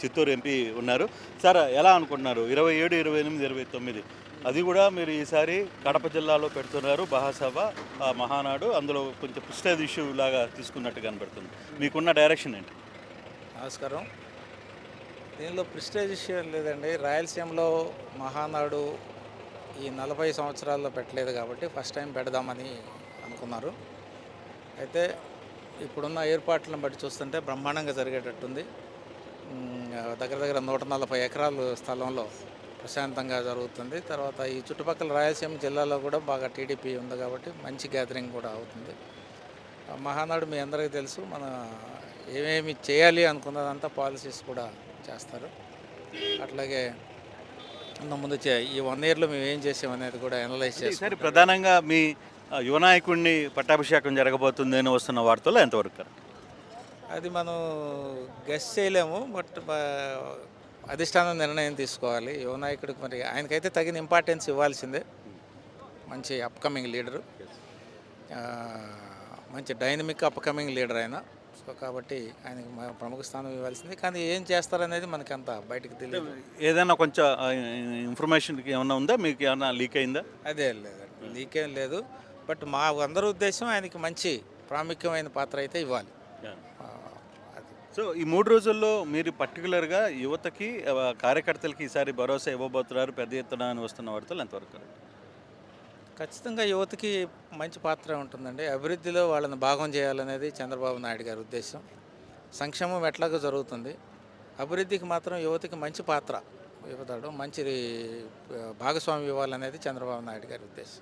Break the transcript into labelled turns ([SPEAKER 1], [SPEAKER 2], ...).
[SPEAKER 1] Chittoor MP ఉన్నారు. Sir ఎలా అనుకుంటున్నారు? 27, 28, 29 అది కూడా మీరు ఈసారి కడప జిల్లాలో పెడుతున్నారు మహాసభ, మహానాడు. అందులో కొంచెం ప్రెస్టీజ్ ఇష్యూ లాగా తీసుకున్నట్టు కనబడుతుంది. మీకున్న డైరెక్షన్ ఏంటి?
[SPEAKER 2] నమస్కారం. దీనిలో ప్రెస్టేజ్ విషయం లేదండి. రాయలసీమలో మహానాడు ఈ 40 సంవత్సరాల్లో పెట్టలేదు కాబట్టి ఫస్ట్ టైం పెడదామని అనుకున్నారు. అయితే ఇప్పుడున్న ఏర్పాట్లను బట్టి చూస్తుంటే బ్రహ్మాండంగా జరిగేటట్టుంది. దగ్గర దగ్గర 140 ఎకరాలు స్థలంలో ప్రశాంతంగా జరుగుతుంది. తర్వాత ఈ చుట్టుపక్కల రాయలసీమ జిల్లాలో కూడా బాగా టీడీపీ ఉంది కాబట్టి మంచి గ్యాదరింగ్ కూడా అవుతుంది. మహానాడు మీ అందరికీ తెలుసు. మన ఏమేమి చేయాలి అనుకున్నదంతా పాలసీస్ కూడా చేస్తారు. అట్లాగే ముందు ఈ 1 ఇయర్లో మేము ఏం చేసామనేది కూడా అనలైజ్
[SPEAKER 1] ఈసారి
[SPEAKER 2] చేస్తాం.
[SPEAKER 1] ప్రధానంగా మీ యువ నాయకుడిని పట్టాభిషేకం జరగబోతుంది అని వస్తున్న వార్తలు ఎంతవరకు కరెక్ట్?
[SPEAKER 2] అది మనం గెస్ చేయలేము. బట్ అధిష్టానం నిర్ణయం తీసుకోవాలి. యువ నాయకుడికి మరి ఆయనకైతే తగిన ఇంపార్టెన్స్ ఇవ్వాల్సిందే. మంచి అప్కమింగ్ లీడరు, మంచి డైనమిక్ అప్కమింగ్ లీడర్ ఆయన. సో కాబట్టి ఆయనకి ప్రముఖ స్థానం ఇవ్వాల్సింది. కానీ ఏం చేస్తారనేది మనకి అంత బయటకు తెలియదు.
[SPEAKER 1] ఏదైనా కొంచెం ఇన్ఫర్మేషన్ ఏమన్నా ఉందా? మీకు ఏమన్నా లీక్ అయిందా?
[SPEAKER 2] అదే లేదండి, లీకేం లేదు. బట్ మా అందరి ఉద్దేశం ఆయనకి మంచి ప్రాముఖ్యమైన పాత్ర అయితే ఇవ్వాలి. అది
[SPEAKER 1] సో ఈ 3 రోజుల్లో మీరు పర్టికులర్గా యువతకి, కార్యకర్తలకి ఈసారి భరోసా ఇవ్వబోతున్నారు పెద్ద ఎత్తున అని వస్తున్న వార్తలు ఎంతవరకు కరెక్ట్?
[SPEAKER 2] ఖచ్చితంగా యువతకి మంచి పాత్ర ఉంటుందండి. అభివృద్ధిలో వాళ్ళని భాగం చేయాలనేది చంద్రబాబు నాయుడు గారి ఉద్దేశం. సంక్షేమం ఎట్లాగో జరుగుతుంది, అభివృద్ధికి మాత్రం యువతకి మంచి పాత్ర ఇవ్వతాడు, మంచి భాగస్వామి ఇవ్వాలనేది చంద్రబాబు నాయుడు గారి ఉద్దేశం.